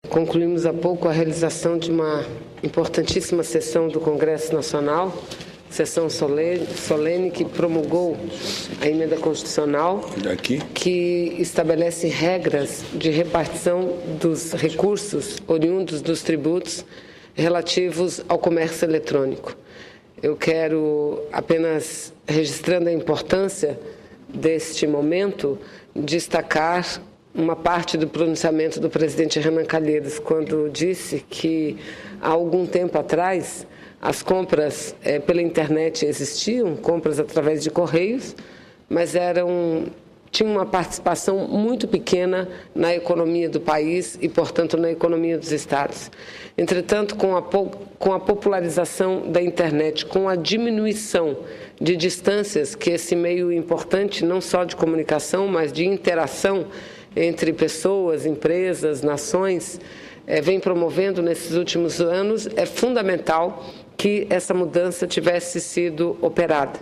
Concluímos há pouco a realização de uma importantíssima sessão do Congresso Nacional, sessão solene que promulgou a emenda constitucional que estabelece regras de repartição dos recursos oriundos dos tributos relativos ao comércio eletrônico. Eu quero, apenas registrando a importância deste momento, destacar uma parte do pronunciamento do presidente Renan Calheiros, quando disse que, há algum tempo atrás, as compras pela internet existiam, compras através de correios, mas tinham uma participação muito pequena na economia do país e, portanto, na economia dos estados. Entretanto, com a popularização da internet, com a diminuição de distâncias que esse meio importante, não só de comunicação, mas de interação entre pessoas, empresas, nações, vem promovendo nesses últimos anos, é fundamental que essa mudança tivesse sido operada.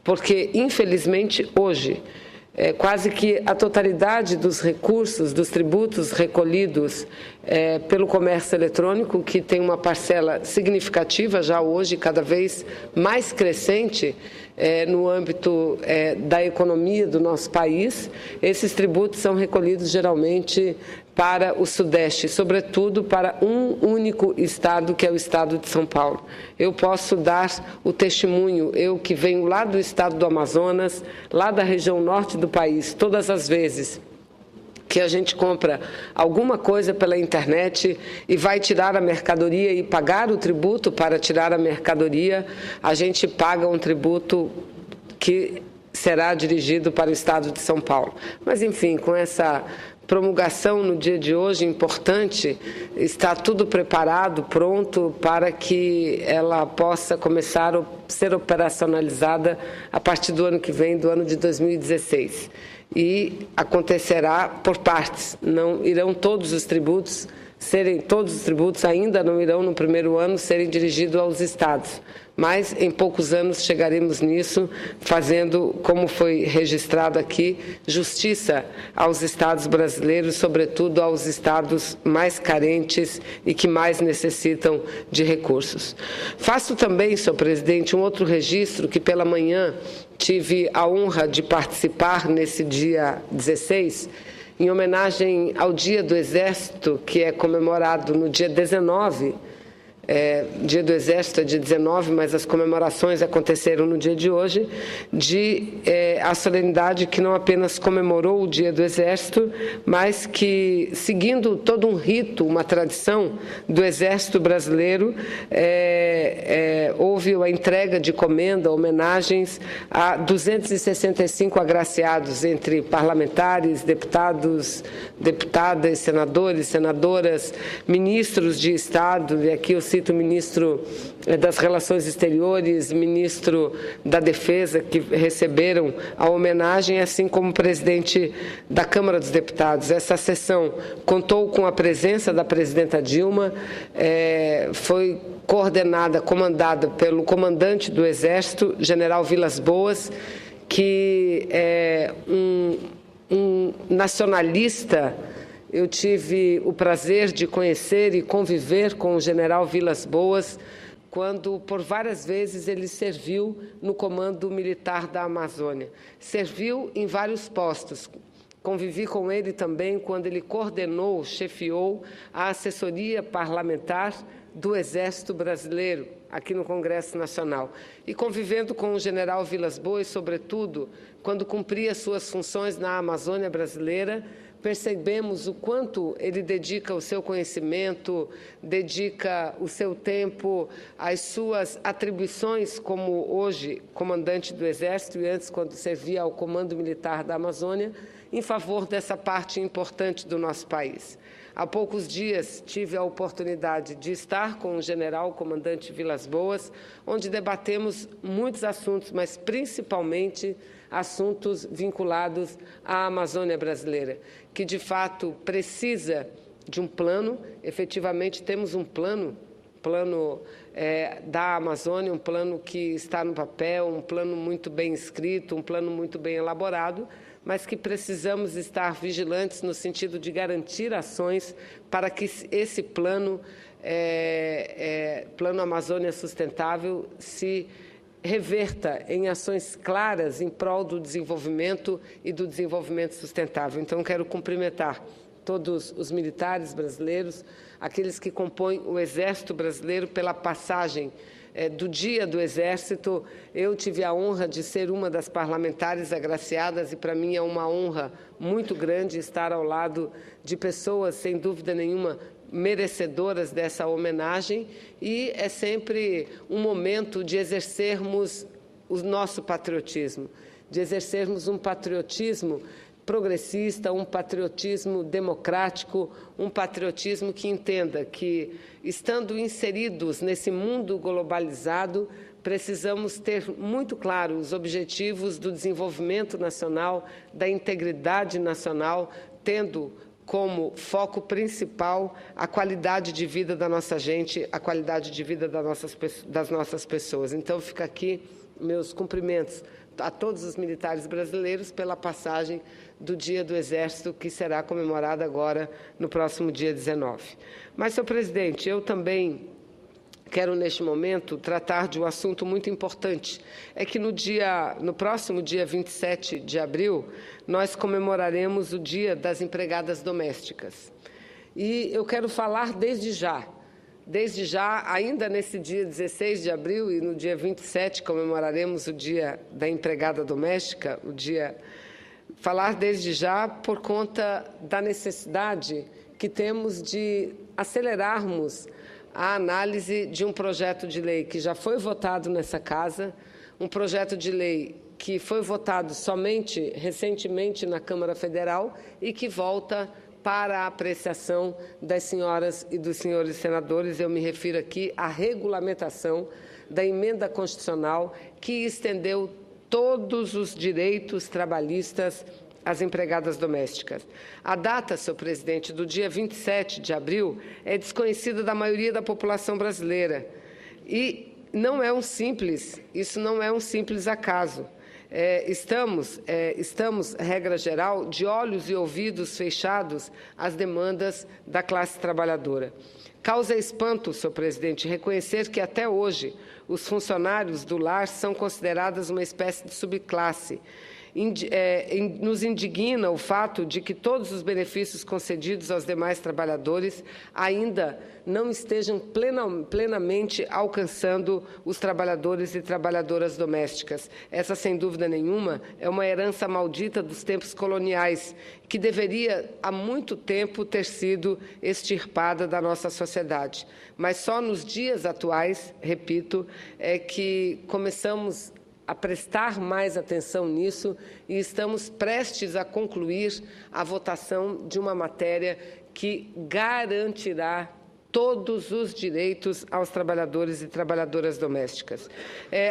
Porque, infelizmente, hoje, quase que a totalidade dos recursos, dos tributos recolhidos pelo comércio eletrônico, que tem uma parcela significativa já hoje, cada vez mais crescente no âmbito da economia do nosso país, esses tributos são recolhidos geralmente para o Sudeste, sobretudo para um único estado, que é o estado de São Paulo. Eu posso dar o testemunho, eu que venho lá do estado do Amazonas, lá da região norte do país, todas as vezes que a gente compra alguma coisa pela internet e vai tirar a mercadoria e pagar o tributo para tirar a mercadoria, a gente paga um tributo que será dirigido para o estado de São Paulo. Mas, enfim, com essa promulgação no dia de hoje importante, está tudo preparado, pronto para que ela possa começar a ser operacionalizada a partir do ano que vem, do ano de 2016. E acontecerá por partes, não irão todos os tributos ainda não irão no primeiro ano serem dirigidos aos estados, mas em poucos anos chegaremos nisso, fazendo, como foi registrado aqui, justiça aos estados brasileiros, sobretudo aos estados mais carentes e que mais necessitam de recursos. Faço também, senhor presidente, um outro registro que pela manhã tive a honra de participar nesse dia 16, em homenagem ao Dia do Exército, que é comemorado no dia 19, Dia do Exército é dia 19, mas as comemorações aconteceram no dia de hoje, a solenidade que não apenas comemorou o Dia do Exército, mas que, seguindo todo um rito, uma tradição do Exército brasileiro, houve a entrega de comenda, homenagens a 265 agraciados, entre parlamentares, deputados, deputadas, senadores, senadoras, ministros de Estado, e aqui eu cito o ministro das Relações Exteriores, ministro da Defesa, que receberam a homenagem, assim como o presidente da Câmara dos Deputados. Essa sessão contou com a presença da presidenta Dilma, foi coordenada, comandada pelo comandante do Exército, general Vilas Boas, que é um nacionalista. Eu tive o prazer de conhecer e conviver com o general Vilas Boas, quando, por várias vezes, ele serviu no Comando Militar da Amazônia. Serviu em vários postos. Convivi com ele também quando ele coordenou, chefiou a assessoria parlamentar do Exército Brasileiro, aqui no Congresso Nacional. E convivendo com o general Vilas Boas, sobretudo, quando cumpria suas funções na Amazônia brasileira, percebemos o quanto ele dedica o seu conhecimento, dedica o seu tempo, as suas atribuições como hoje comandante do Exército e antes quando servia ao Comando Militar da Amazônia, em favor dessa parte importante do nosso país. Há poucos dias tive a oportunidade de estar com o general comandante Vilas Boas, onde debatemos muitos assuntos, mas principalmente assuntos vinculados à Amazônia brasileira, que de fato precisa de um plano. Efetivamente temos um plano da Amazônia, um plano que está no papel, um plano muito bem escrito, um plano muito bem elaborado, mas que precisamos estar vigilantes no sentido de garantir ações para que esse plano Amazônia Sustentável se reverta em ações claras em prol do desenvolvimento e do desenvolvimento sustentável. Então, quero cumprimentar todos os militares brasileiros, aqueles que compõem o Exército Brasileiro, pela passagem do Dia do Exército. Eu tive a honra de ser uma das parlamentares agraciadas e, para mim, é uma honra muito grande estar ao lado de pessoas, sem dúvida nenhuma, merecedoras dessa homenagem, e é sempre um momento de exercermos o nosso patriotismo, de exercermos um patriotismo progressista, um patriotismo democrático, um patriotismo que entenda que, estando inseridos nesse mundo globalizado, precisamos ter muito claro os objetivos do desenvolvimento nacional, da integridade nacional, tendo como foco principal a qualidade de vida da nossa gente, a qualidade de vida das nossas pessoas. Então, fica aqui meus cumprimentos a todos os militares brasileiros pela passagem do Dia do Exército, que será comemorado agora no próximo dia 19. Mas, senhor presidente, eu também quero, neste momento, tratar de um assunto muito importante. É que no próximo dia 27 de abril, nós comemoraremos o Dia das Empregadas Domésticas. E eu quero falar desde já, ainda nesse dia 16 de abril e no dia 27 comemoraremos o Dia da Empregada Doméstica, falar desde já por conta da necessidade que temos de acelerarmos a análise de um projeto de lei que já foi votado nessa casa, um projeto de lei que foi votado somente recentemente na Câmara Federal e que volta para a apreciação das senhoras e dos senhores senadores. Eu me refiro aqui à regulamentação da emenda constitucional que estendeu todos os direitos trabalhistas às empregadas domésticas. A data, senhor presidente, do dia 27 de abril é desconhecida da maioria da população brasileira. E isso não é um simples acaso. Estamos, regra geral, de olhos e ouvidos fechados às demandas da classe trabalhadora. Causa espanto, senhor presidente, reconhecer que até hoje os funcionários do lar são considerados uma espécie de subclasse. Nos indigna o fato de que todos os benefícios concedidos aos demais trabalhadores ainda não estejam plenamente alcançando os trabalhadores e trabalhadoras domésticas. Essa, sem dúvida nenhuma, é uma herança maldita dos tempos coloniais, que deveria, há muito tempo, ter sido extirpada da nossa sociedade. Mas só nos dias atuais, repito, é que começamos a prestar mais atenção nisso e estamos prestes a concluir a votação de uma matéria que garantirá todos os direitos aos trabalhadores e trabalhadoras domésticas.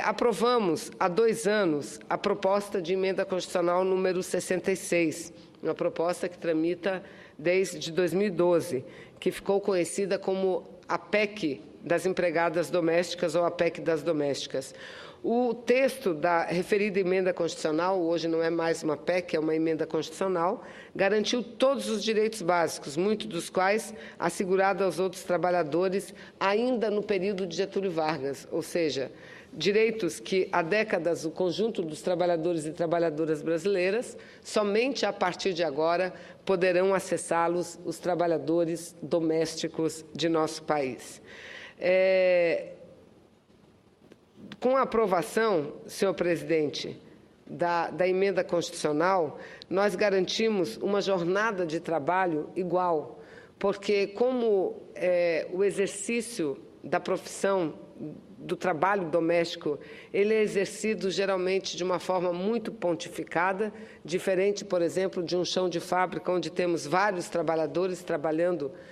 Aprovamos há 2 anos a proposta de emenda constitucional número 66, uma proposta que tramita desde 2012, que ficou conhecida como a PEC das empregadas domésticas ou a PEC das domésticas. O texto da referida emenda constitucional, hoje não é mais uma PEC, é uma emenda constitucional, garantiu todos os direitos básicos, muitos dos quais assegurados aos outros trabalhadores ainda no período de Getúlio Vargas, ou seja, direitos que há décadas o conjunto dos trabalhadores e trabalhadoras brasileiras, somente a partir de agora, poderão acessá-los os trabalhadores domésticos de nosso país. Com a aprovação, senhor presidente, da emenda constitucional, nós garantimos uma jornada de trabalho igual, porque como o exercício da profissão do trabalho doméstico, ele é exercido geralmente de uma forma muito pontificada, diferente, por exemplo, de um chão de fábrica onde temos vários trabalhadores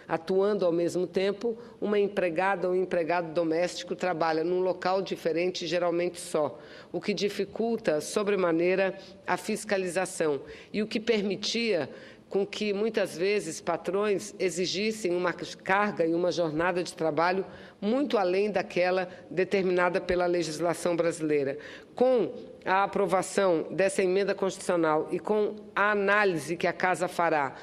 atuando ao mesmo tempo. Uma empregada ou um empregado doméstico trabalha num local diferente, geralmente só, o que dificulta sobremaneira a fiscalização e o que permitia com que, muitas vezes, patrões exigissem uma carga e uma jornada de trabalho muito além daquela determinada pela legislação brasileira. Com a aprovação dessa emenda constitucional e com a análise que a Casa fará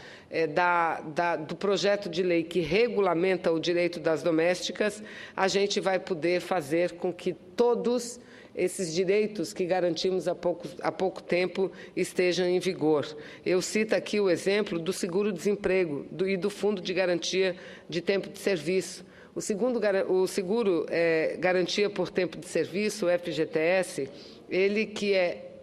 do projeto de lei que regulamenta o direito das domésticas, a gente vai poder fazer com que todos esses direitos que garantimos há pouco tempo estejam em vigor. Eu cito aqui o exemplo do seguro-desemprego e do Fundo de Garantia de Tempo de Serviço. O seguro Garantia por Tempo de Serviço, o FGTS, ele que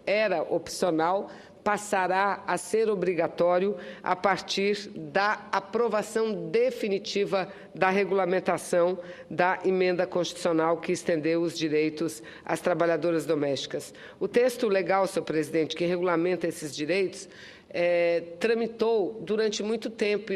era opcional, passará a ser obrigatório a partir da aprovação definitiva da regulamentação da emenda constitucional que estendeu os direitos às trabalhadoras domésticas. O texto legal, senhor presidente, que regulamenta esses direitos, tramitou durante muito tempo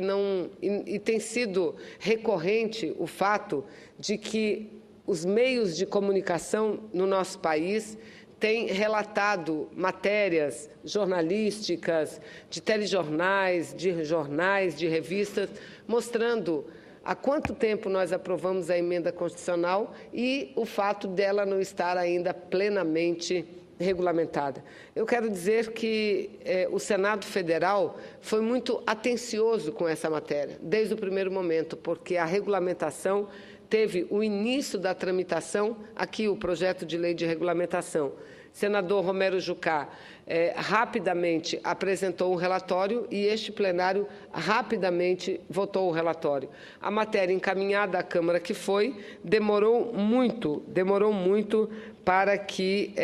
e tem sido recorrente o fato de que os meios de comunicação no nosso país tem relatado matérias jornalísticas, de telejornais, de revistas, mostrando há quanto tempo nós aprovamos a emenda constitucional e o fato dela não estar ainda plenamente regulamentada. Eu quero dizer que o Senado Federal foi muito atencioso com essa matéria, desde o primeiro momento, porque a regulamentação teve o início da tramitação, aqui o projeto de lei de regulamentação. Senador Romero Jucá rapidamente apresentou um relatório e este plenário rapidamente votou o relatório. A matéria encaminhada à Câmara que foi, demorou muito para que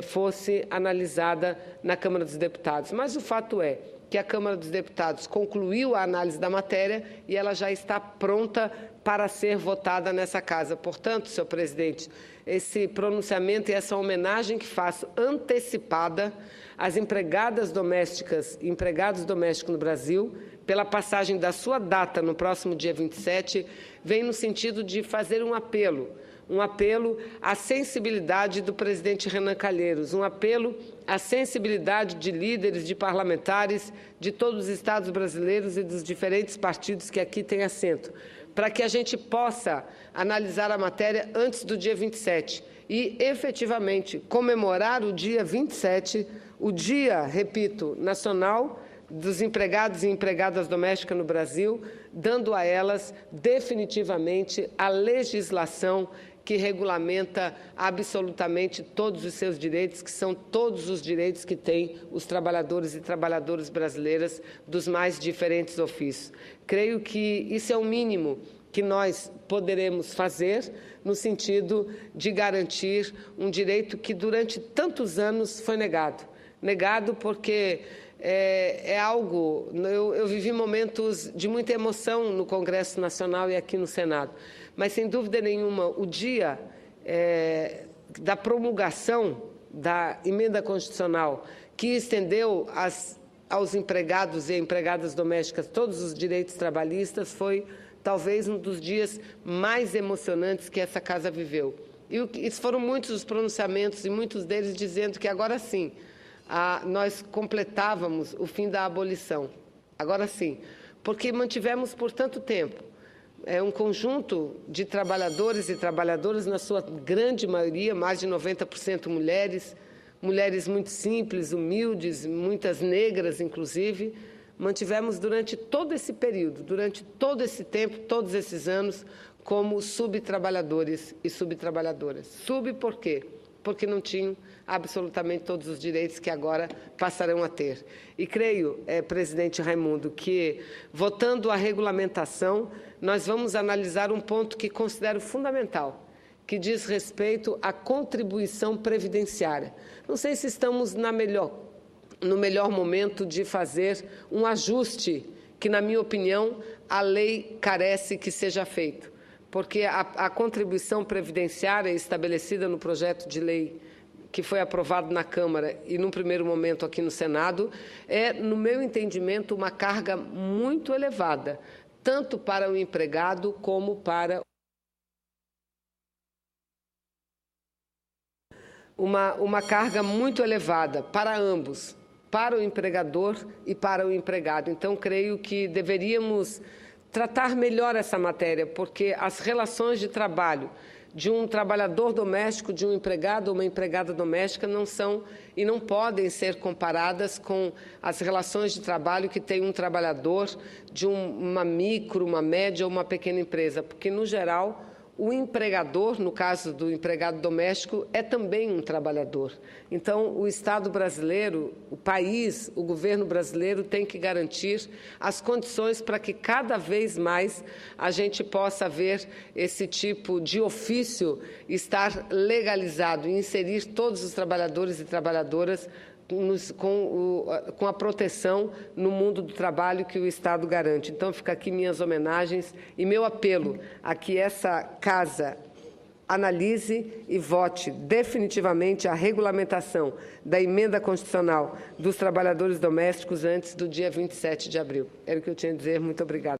fosse analisada na Câmara dos Deputados. Mas o fato é que a Câmara dos Deputados concluiu a análise da matéria e ela já está pronta para ser votada nessa casa. Portanto, senhor presidente, esse pronunciamento e essa homenagem que faço antecipada às empregadas domésticas e empregados domésticos no Brasil, pela passagem da sua data no próximo dia 27, vem no sentido de fazer um apelo à sensibilidade do presidente Renan Calheiros, um apelo à sensibilidade de líderes, de parlamentares de todos os estados brasileiros e dos diferentes partidos que aqui têm assento, para que a gente possa analisar a matéria antes do dia 27 e, efetivamente, comemorar o dia 27, o dia, repito, nacional dos empregados e empregadas domésticas no Brasil, dando a elas definitivamente a legislação que regulamenta absolutamente todos os seus direitos, que são todos os direitos que têm os trabalhadores e trabalhadoras brasileiras dos mais diferentes ofícios. Creio que isso é o mínimo que nós poderemos fazer no sentido de garantir um direito que durante tantos anos foi negado. Negado porque é algo... Eu vivi momentos de muita emoção no Congresso Nacional e aqui no Senado, mas, sem dúvida nenhuma, o dia da promulgação da emenda constitucional que estendeu aos empregados e empregadas domésticas todos os direitos trabalhistas foi talvez um dos dias mais emocionantes que essa casa viveu. E foram muitos os pronunciamentos e muitos deles dizendo que agora sim nós completávamos o fim da abolição. Agora sim, porque mantivemos por tanto tempo um conjunto de trabalhadores e trabalhadoras, na sua grande maioria, mais de 90% mulheres, mulheres muito simples, humildes, muitas negras, inclusive, mantivemos durante todo esse período, durante todo esse tempo, todos esses anos, como subtrabalhadores e subtrabalhadoras. Sub por quê? Porque não tinham absolutamente todos os direitos que agora passarão a ter. E creio, presidente Raimundo, que, votando a regulamentação, nós vamos analisar um ponto que considero fundamental, que diz respeito à contribuição previdenciária. Não sei se estamos no melhor momento de fazer um ajuste que, na minha opinião, a lei carece que seja feito, porque a contribuição previdenciária estabelecida no projeto de lei que foi aprovado na Câmara e, num primeiro momento, aqui no Senado, no meu entendimento, uma carga muito elevada, tanto para o empregado como para uma carga muito elevada para ambos. para o empregador e para o empregado. Então, creio que deveríamos tratar melhor essa matéria, porque as relações de trabalho de um trabalhador doméstico, de um empregado ou uma empregada doméstica não são e não podem ser comparadas com as relações de trabalho que tem um trabalhador de uma micro, uma média ou uma pequena empresa, porque, no geral, o empregador, no caso do empregado doméstico, é também um trabalhador. Então, o Estado brasileiro, o país, o governo brasileiro tem que garantir as condições para que cada vez mais a gente possa ver esse tipo de ofício estar legalizado e inserir todos os trabalhadores e trabalhadoras com a proteção no mundo do trabalho que o Estado garante. Então, fica aqui minhas homenagens e meu apelo a que essa Casa analise e vote definitivamente a regulamentação da emenda constitucional dos trabalhadores domésticos antes do dia 27 de abril. Era o que eu tinha a dizer. Muito obrigada.